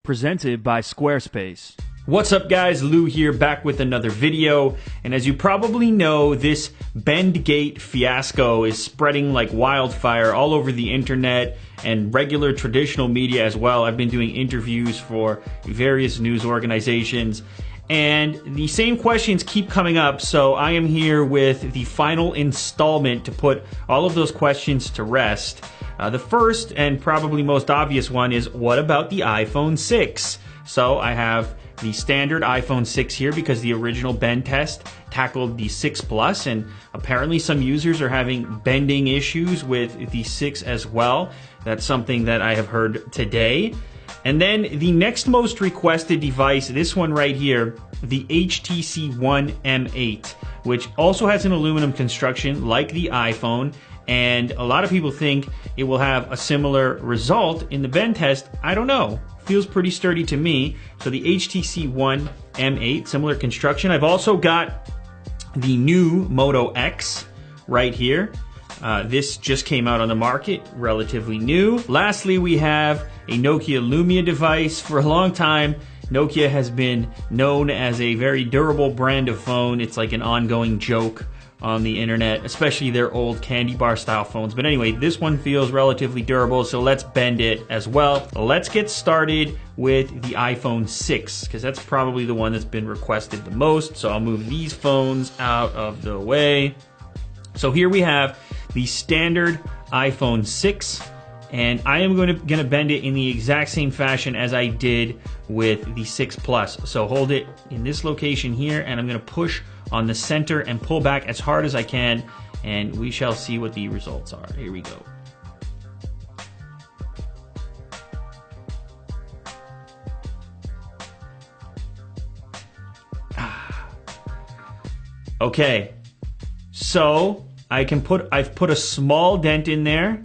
presented by Squarespace. What's up guys, Lou here, back with another video, and as you probably know, this Bendgate fiasco is spreading like wildfire all over the internet and regular traditional media as well. I've been doing interviews for various news organizations, and the same questions keep coming up, so I am here with the final installment to put all of those questions to rest. The first and probably most obvious one is, what about the iPhone 6? So I have the standard iPhone 6 here because the original bend test tackled the 6 Plus, and apparently some users are having bending issues with the 6 as well. That's something that I have heard today. And then the next most requested device, this one right here, the HTC One M8, which also has an aluminum construction like the iPhone, and a lot of people think it will have a similar result in the bend test. I don't know. Feels pretty sturdy to me. So the HTC One M8, similar construction. I've also got the new Moto X right here. This just came out on the market, relatively new. Lastly, we have a Nokia Lumia device. For a long time, Nokia has been known as a very durable brand of phone. It's like an ongoing joke on the internet, especially their old candy bar style phones. But anyway, this one feels relatively durable, so let's bend it as well. Let's get started with the iPhone 6, because that's probably the one that's been requested the most. So I'll move these phones out of the way. So here we have the standard iPhone 6, and I am going to bend it in the exact same fashion as I did with the 6 Plus. So hold it in this location here, and I'm going to push on the center and pull back as hard as I can, and we shall see what the results are. Here we go. Okay, so I've put a small dent in there.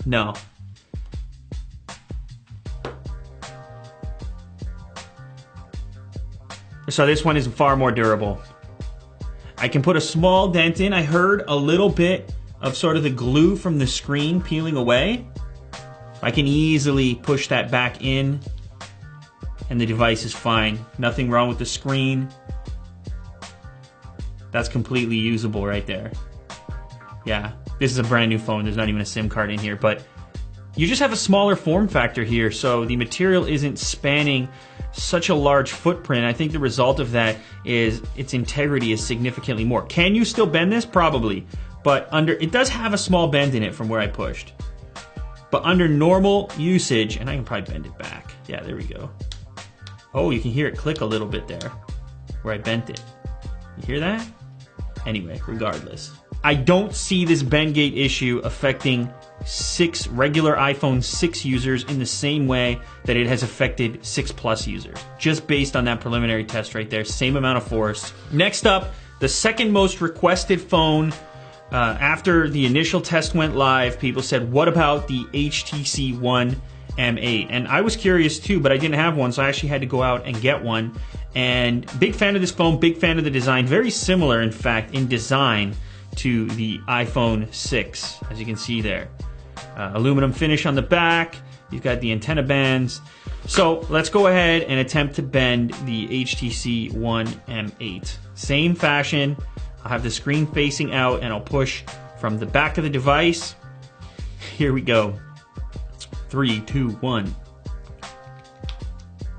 No. So this one is far more durable. I can put a small dent in. I heard a little bit of sort of the glue from the screen peeling away. I can easily push that back in, and the device is fine. Nothing wrong with the screen. That's completely usable right there. Yeah, this is a brand new phone. There's not even a SIM card in here, but you just have a smaller form factor here, so the material isn't spanning such a large footprint. I think the result of that is its integrity is significantly more. Can you still bend this? Probably, but it does have a small bend in it from where I pushed. But under normal usage, and I can probably bend it back. Yeah, there we go. Oh, you can hear it click a little bit there where I bent it. You hear that? Anyway, regardless, I don't see this Bendgate issue affecting regular iPhone 6 users in the same way that it has affected 6 Plus users. Just based on that preliminary test right there, same amount of force. Next up, the second most requested phone after the initial test went live, people said, what about the HTC One M8? And I was curious too, but I didn't have one, so I actually had to go out and get one. And big fan of this phone, big fan of the design. Very similar, in fact, in design to the iPhone 6, as you can see there. Aluminum finish on the back. You've got the antenna bands. So let's go ahead and attempt to bend the HTC One M8. Same fashion. I'll have the screen facing out, and I'll push from the back of the device. Here we go. 3, 2, 1.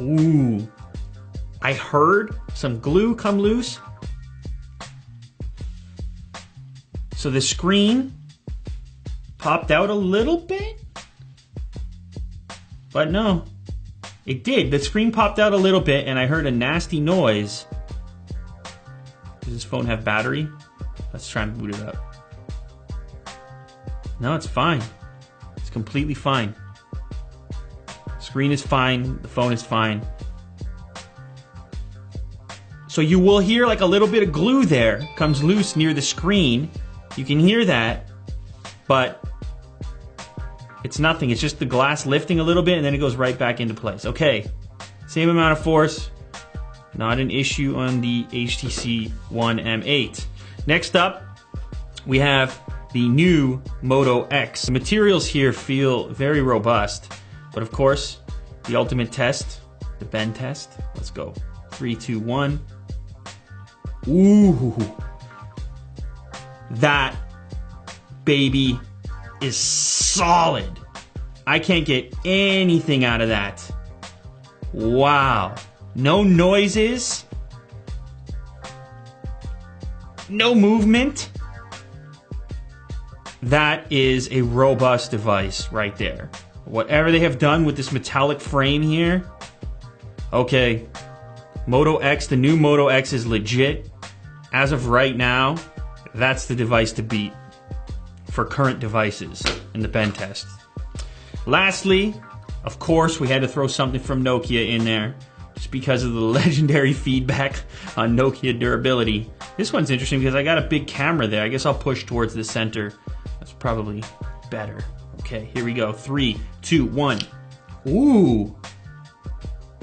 Ooh. I heard some glue come loose. So the screen popped out a little bit, but no, it did. The screen popped out a little bit, and I heard a nasty noise. Does this phone have battery? Let's try and boot it up. No, it's fine. It's completely fine. Screen is fine. The phone is fine. So you will hear like a little bit of glue there comes loose near the screen. You can hear that, but it's nothing. It's just the glass lifting a little bit, and then it goes right back into place. Okay, same amount of force. Not an issue on the HTC One M8. Next up, we have the new Moto X. The materials here feel very robust, but of course, the ultimate test, the bend test. Let's go. 3, 2, 1. Ooh. That baby is solid. I can't get anything out of that. Wow. No noises. No movement. That is a robust device right there. Whatever they have done with this metallic frame here. Okay. Moto X, the new Moto X is legit. As of right now, that's the device to beat for current devices in the bend test. Lastly, of course, we had to throw something from Nokia in there just because of the legendary feedback on Nokia durability. This one's interesting because I got a big camera there. I guess I'll push towards the center. That's probably better. Okay, here we go. 3, 2, 1. Ooh.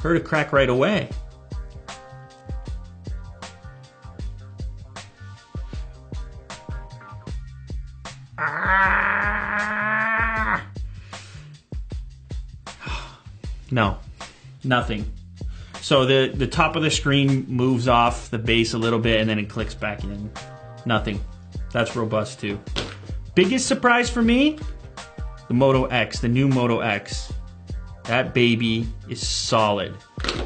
Heard it crack right away. No, nothing. So the top of the screen moves off the base a little bit and then it clicks back in. Nothing. That's robust too. Biggest surprise for me, the Moto X, the new Moto X. That baby is solid.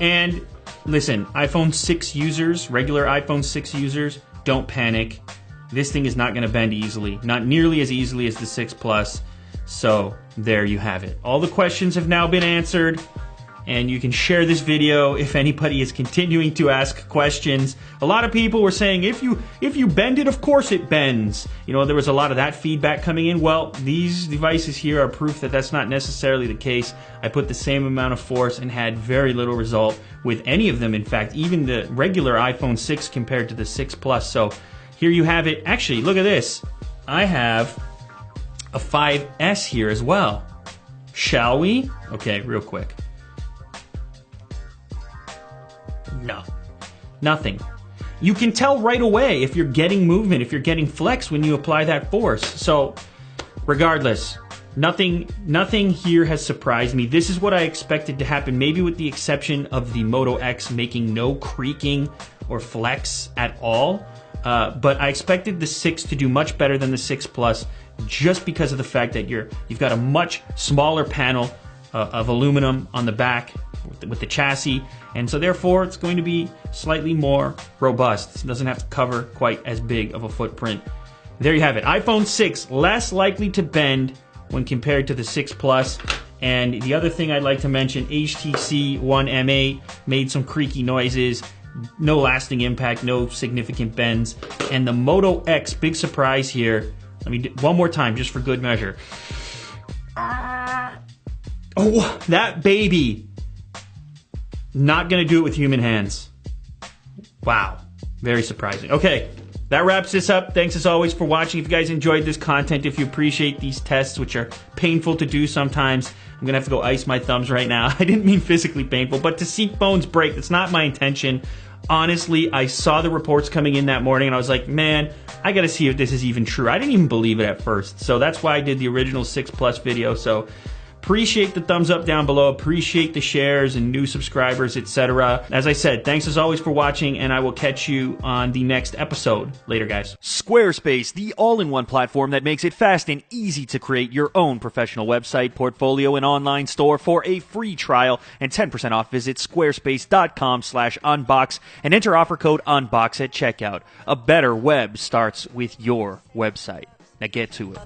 And listen, iPhone 6 users, regular iPhone 6 users, don't panic. This thing is not going to bend easily. Not nearly as easily as the 6 Plus. So there you have it. All the questions have now been answered. And you can share this video if anybody is continuing to ask questions. A lot of people were saying, if you bend it, of course it bends. You know, there was a lot of that feedback coming in. Well, these devices here are proof that that's not necessarily the case. I put the same amount of force and had very little result with any of them. In fact, even the regular iPhone 6 compared to the 6 Plus. So here you have it. Actually, look at this. I have a 5S here as well. Shall we? Okay, real quick. No, nothing. You can tell right away if you're getting movement, if you're getting flex when you apply that force. So regardless, nothing here has surprised me. This is what I expected to happen, maybe with the exception of the Moto X making no creaking or flex at all. But I expected the 6 to do much better than the 6 Plus just because of the fact that you've got a much smaller panel of aluminum on the back with the chassis, and so therefore it's going to be slightly more robust. It doesn't have to cover quite as big of a footprint. There you have it. iPhone 6 less likely to bend when compared to the 6 Plus. And the other thing I'd like to mention, HTC One M8 made some creaky noises. No lasting impact, no significant bends. And the Moto X, big surprise here. Let me do one more time just for good measure. Oh, that baby. Not going to do it with human hands. Wow. Very surprising. Okay, that wraps this up. Thanks as always for watching. If you guys enjoyed this content, if you appreciate these tests, which are painful to do sometimes, I'm going to have to go ice my thumbs right now. I didn't mean physically painful, but to see phones break, that's not my intention. Honestly, I saw the reports coming in that morning and I was like, man, I got to see if this is even true. I didn't even believe it at first. So that's why I did the original 6 Plus video. So appreciate the thumbs up down below, appreciate the shares and new subscribers, etc. As I said, thanks as always for watching, and I will catch you on the next episode. Later, guys. Squarespace, the all-in-one platform that makes it fast and easy to create your own professional website, portfolio, and online store. For a free trial and 10% off, visit squarespace.com/unbox and enter offer code UNBOX at checkout. A better web starts with your website. Now get to it.